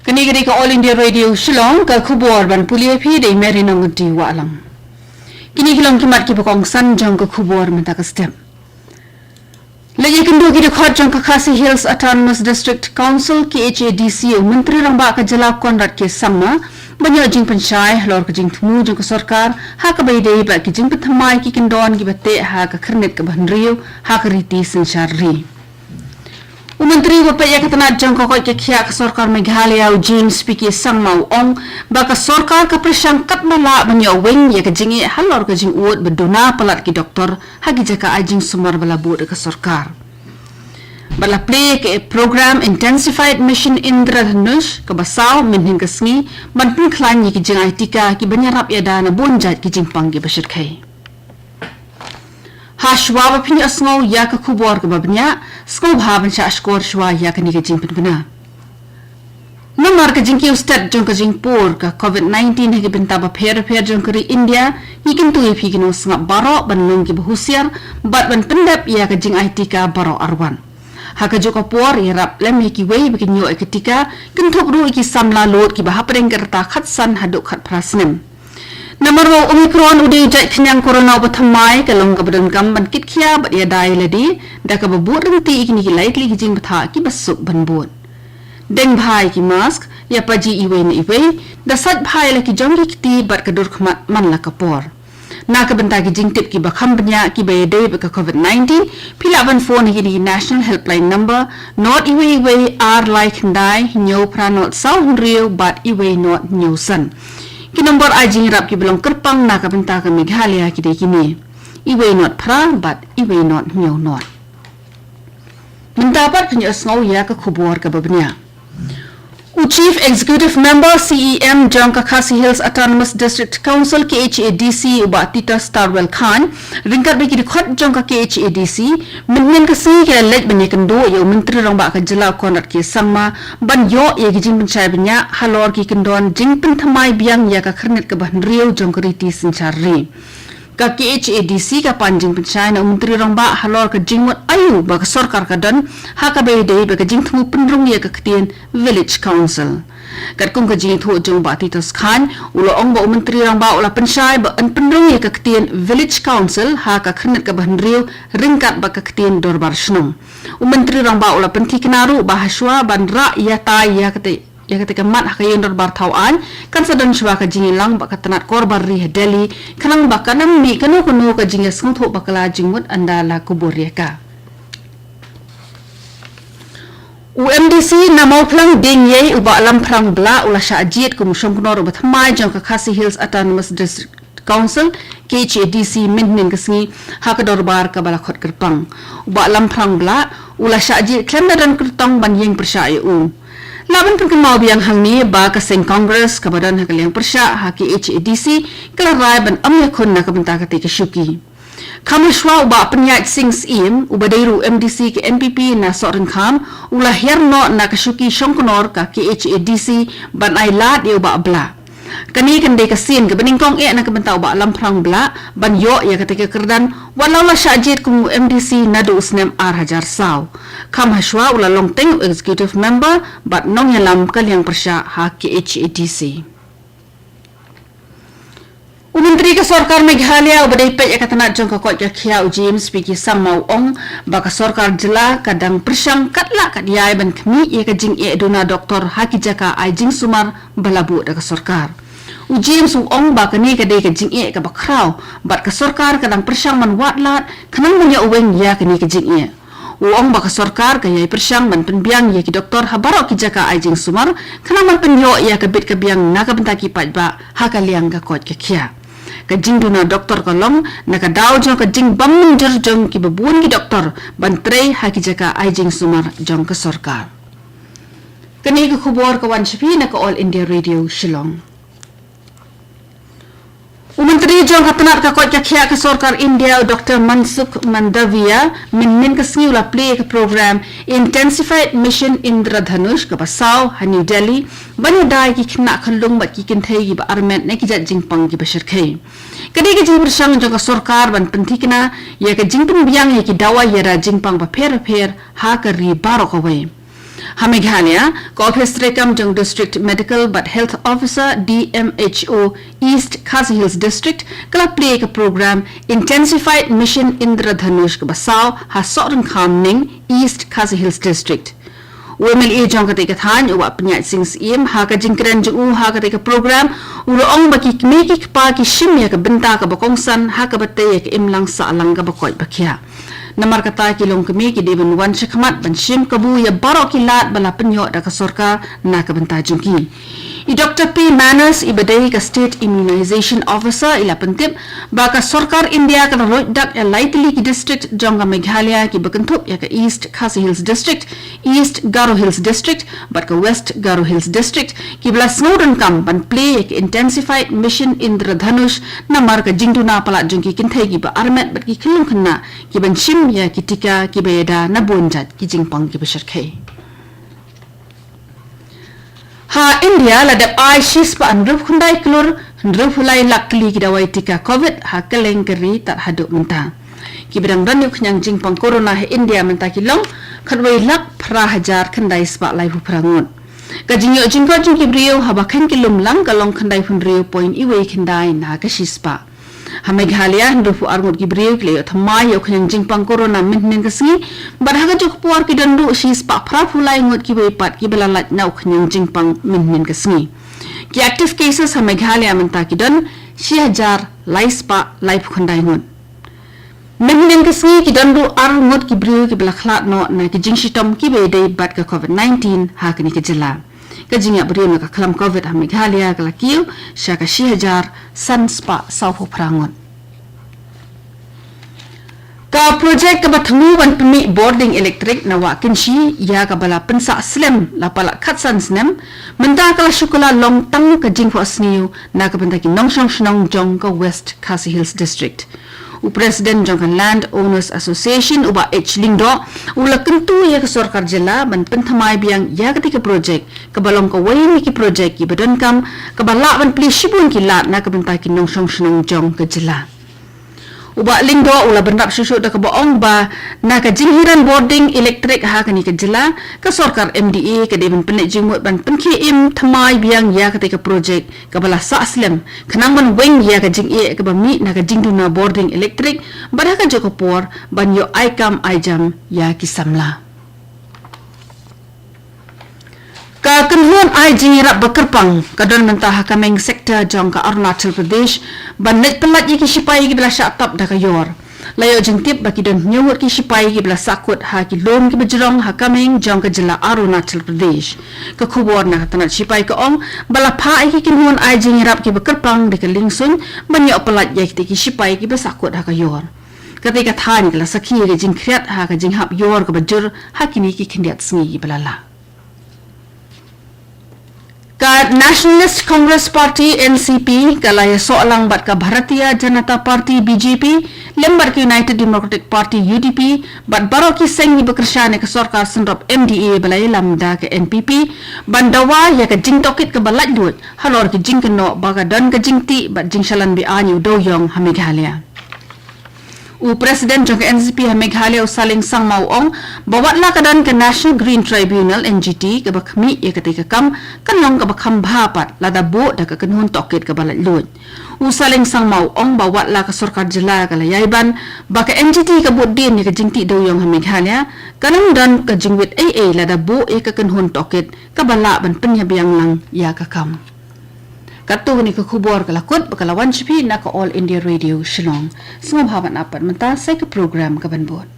Kini ke All India Radio Shillong ke khubor ban pulia phi dei meri nang di wa lang. Kini kilong kimat ki bokong san jong ke khubor menta ka step. Lagi kendo ki dekhot jong ke Khasi Hills Autonomous District Council KHADC menteri rang ba ka jala konrat ke sama banyo jing panchai lor ka jing thumu jong ke sarkar ha ka bai dei ba ki jing pathamai ki kindon ki bate ha ka khirnet ka banriu ha ka riti sanchar ri. Menteri Bapaya Katanat Jangko Koi Kekia ke Sarkar Meghalaya James Piki Sang Mau Ong baka Sarkar ke persangkat mala menyawing ya ke jingi halor ke jing uut berdona pelat ki doktor hagi jaka ajing sumar balabu ke Sarkar. Bala play ke program Intensified Mission Indradhanush ke basau minhin ke sengi banpun klan ki jing aitika ki banyarap ya dana bonjat ki jing panggi basyirkai. Hashwa bapini asngau ya ke kubor ke babnya skau bhaban sha ashkor shwa ya ke nige jing pinbana namar ke jing ki ustad jong ke jing por ka COVID-19 hege binta ba pher jong ke India yikin tu phi kino snga baro ban lung ki bahusiar bat ban pendap ya ke jing IT ka baro arwan haka joko por ya rap lem ki wei bikin yo ketika kenthop ru ki samla lot ki bahapreng kerta khatsan haduk khat prasnem Nomor Omicron udah jai kenyang corona bathamai kalong kabadan kam ban kit khia bat ya dai ladi da ka babut renti ikini ki lightly ki jing batha ki basuk ban bot deng bhai ki mask ya paji iwe ni iwe da sat bhai la ki jong ki ti bat ka dur khmat man la kapor na ka banta ki jing tip ki bakham banya ki bay dei ba ka COVID-19 pila ban phone ki national helpline number not iwe are like ndai nyo pranot sau rio bat iwe not nyosan ki nombor ajing rap ki belong kerpang na ka benta ka Meghalaya ki de kini iwe not pra but iwe not nyo not mendapat penyos ngau ya ka khubor ka babnya Chief Executive Member CEM jong ka Khasi Hills Autonomous District Council KHADC uba Tita Starwell Khan ringkat bagi dikhot jong ka KHADC menyen ka si ka lej banya kendo yo menteri rang ba ka jela konat ke sangma ban yo ye gijing pencai banya halor ki kendon jing penthamai biang ya ka khirnet ka ban riu jong ka riti sinchari ka KHADC ka panjing pencai na menteri rang ba halor ka jingmot ayu ba ka sarkar ka dan ha ka bay dei ba ka jing thu penrung ya ka ketien village council kat kung ka jing thu jong ba titos khan ulo ong ba menteri rang ba ula pencai ba an penrung ya ka ketien village council ha ka khirnet ka ban riu ringkat ba ka ketien dorbar shnong menteri rang ba ula penti kinaru ba haswa ban ra ya tai ya kate ya ketika mat hakayin dorbar tauan kan sadan shwa ka jingilang ba katanat korbar ri Delhi kanang ba kanam mi kanu kunu ka jinga sungtho bakala jingmut andala kuboreka UMDC namau plang ding ye uba alam plang bla ula shajit kum shongknor ba thamai jong ka Khasi Hills Autonomous District Council KHADC minnin kasngi haka dorbar ka bala khot kerpang uba alam plang bla ula shajit klemna dan kertong ban yeng persya u Laban perkemau biang hang ni ba ka seng Congress ka badan hakaliang persya ha KHADC kelarai ban amya khun na ka benta ka te ka syuki Kamashwa uba penyat sings im uba dairu MDC ke MPP na sorin kham ulah herno na ka syuki shongkonor ka KHADC ban ai lat ye uba bla kani kan de ka sin ka beningkong e na ka benta uba lamprang bla ban yo ya ka te ka kerdan walau la syajit kum MDC nadu usnem ar hajar saw kam hashwa ula longteng executive member bat nong yalam kaliang persya ha KHADC Menteri ke Sarkar Meghalaya ubadai pek ya katanat jong ka kot ya khiau James Piki Sang Mau Ong baka Sarkar jela kadang persang katla kat yai ban kemi ya ka jing e dona doktor haki jaka ai jing sumar balabu da ka Sarkar James Ong baka ni ka dei ka jing e ka bakrau bat ka Sarkar kadang persang man watlat kanang munya uweng ya ka ni ka jing e Uong baka Sarkar ka yai persang man penbiang ya ki doktor habarok ki jaka ai jing sumar kanang man penyo ya ka bit ka biang na ka bentaki pajba haka liang ka kot ka khia kajing duna doktor kolong naka daw jong kajing bammindir jong ki babun ki doktor bantrei haki jaka ajing sumar jong ke Sarkar kani ke khubor kawan shapi naka All India Radio Shillong Menteri jong katanat ka kot khia ke Sarkar India Dr. Mansukh Mandavia min kasngi ula play ke program Intensified Mission Indradhanush ke basau ha New Delhi bani dai ki khna khalung ba ki kinthei ki ba armet ne ki jat jingpang ki bashir khai kadi ke jing bersang jong ka Sarkar ban pentikna ya ke jingpung biang ya ki dawa ya ra jingpang ba pher ha ka ri baro ka wei Meghalaya, Office Rekam Jung District Medical but Health Officer DMHO East Khasi Hills District kala play ka program Intensified Mission Indradhanush ka basaw ha Soran Khamning East Khasi Hills District. UMLA jong ka than uwa pnyat sings im ha ka jingkran ju ha ka program uroong baki kmeki pa ki shimya ka benta ka bakongsan ha ka batay ka imlang sa alang ka bakoy bakya. Namar kata kilong kami ki deban wan shikmat ban shim kabu ya baro kilat bala penyo da ka sorka na ka benta jungki. I Dr. P. Manners ibadai ka State Immunization Officer ila pentip baka sorkar India ka dak ya lightly ki district jong ka Meghalaya ki bakantup ya ka East Khasi Hills District, East Garo Hills District, but ka West Garo Hills District ki bala snowden kam ban play ya ka intensified mission Indradhanush namar ka jingdu na pala jungki kintai ki ba armet bat ki kilong kena ki ban shim ya kitika ki bayada na bonjat ki jingpang ki besarkai. Ha India ladap ai shispa andrup khundai klur andrup hulai lakli ki dawai tika COVID ha keleng keri tak haduk mentang. Ki bidang ranyu kenyang jingpang corona he India mentang ki long khadwai lak pra hajar khandai spa lai hu prangut. Kajingyo jingko jing ki brio ha bakhan ki lumlang kalong khandai phun rio point iwei khandai na ka shispa. Ha Meghalaya ndufu arngut ki brio kleo thamai yo kenyang jingpang corona mintnen kasi barhaga jok puar ki dandu shispa pra phulai ngut ki wei pat ki belalat nau kenyang jingpang mintnen kasi. Ki active cases ha Meghalaya mentang ki dan 6000 lai spa lai phukhandai ngut. Mintnen kasi ki dandu arngut ki brio ki belaklat no na ki jingshitom ki wei dei bat ka COVID-19 ha kini ke jela. Kajingya beriu nak kelam COVID ha Meghalaya kalakiu syaka 6000 san spa sauhu prangun. Ka projek ka bathangu ban pemi boarding electric na wakin shi ya ka bala pensa slim la pala khatsan snem menta kala shukula long tang ka jingfo asniu na ka benta ki nongsong shnong jong ka West Khasi Hills District. President Jongkan Land Owners Association uba H Lingdo ula kentu ya ke sorkar jela ban penthamai biang ya ketika projek kebalong ka waini ki projek ki badan kam kebala ban pli shibun ki lat na kebentai ki nongsong shnong jong ke jela. Uba Lingdo ula bernap susu da ke boong ba na ka jinghiran boarding electric ha kani ke jela ke sorkar MDA ke deban penek jingmut ban penki im thamai biang ya ketika projek kebala sa aslam kenang ban weng ya ka jing e ke bami na ka jingdu na boarding electric bada ka jokopor ban yo aikam aijam ya kisamla. Ka kenhuan ai jingrap bekerpang kadon mentah kameng sektor jong ka Arunachal Pradesh ban net pelat ki sipai ki bela syatap da ka yor layo jengtip baki don nyuwut ki sipai ki bela sakut ha ki lom ki bejrong ha kameng jong ka jela Arunachal Pradesh ka khubor na tanat sipai ka ong bala pha ai ki kenhuan ai jingrap ki bekerpang de ka lingsun ban yo pelat ye ki sipai ki bela sakut ha ka yor ketika than kala sakhi ke jingkriat ha ka jinghap yor ka bejur ha kini ki khindiat sngi ki belala. Ka Nationalist Congress Party NCP kalaya soalang bat ka Bharatiya Janata Party BJP lembar ka United Democratic Party UDP bat baro ki sengi bekerja ne ka sorkar senrop MDA balai lamda ke NPP bandawa ya ka jingtokit ka balat dut halor ki jingkeno baga dan ka jingti bat jingsalan bi anyu doyong ha Meghalaya. President jong NCP ha Meghalaya usaling sang mauong bawatla kadan ke National Green Tribunal NGT ke bakmi ya ketika kam kanong ka bakham bhapat lada bo da ka kanhun tokit ka balat lut usaling sang mauong bawatla ka sorkar jela ka layaiban baka NGT ka bodin ya ka jingti doyong ha Meghalaya kanang dan ka jingwit AA lada bo ya ka kanhun tokit ka bala ban penyabiang lang ya ka kam. Katuh ni kekubur kelakut bekalawan cipi nak All India Radio Shillong. Semua bahawan apat mentah saya ke program ke Banbun.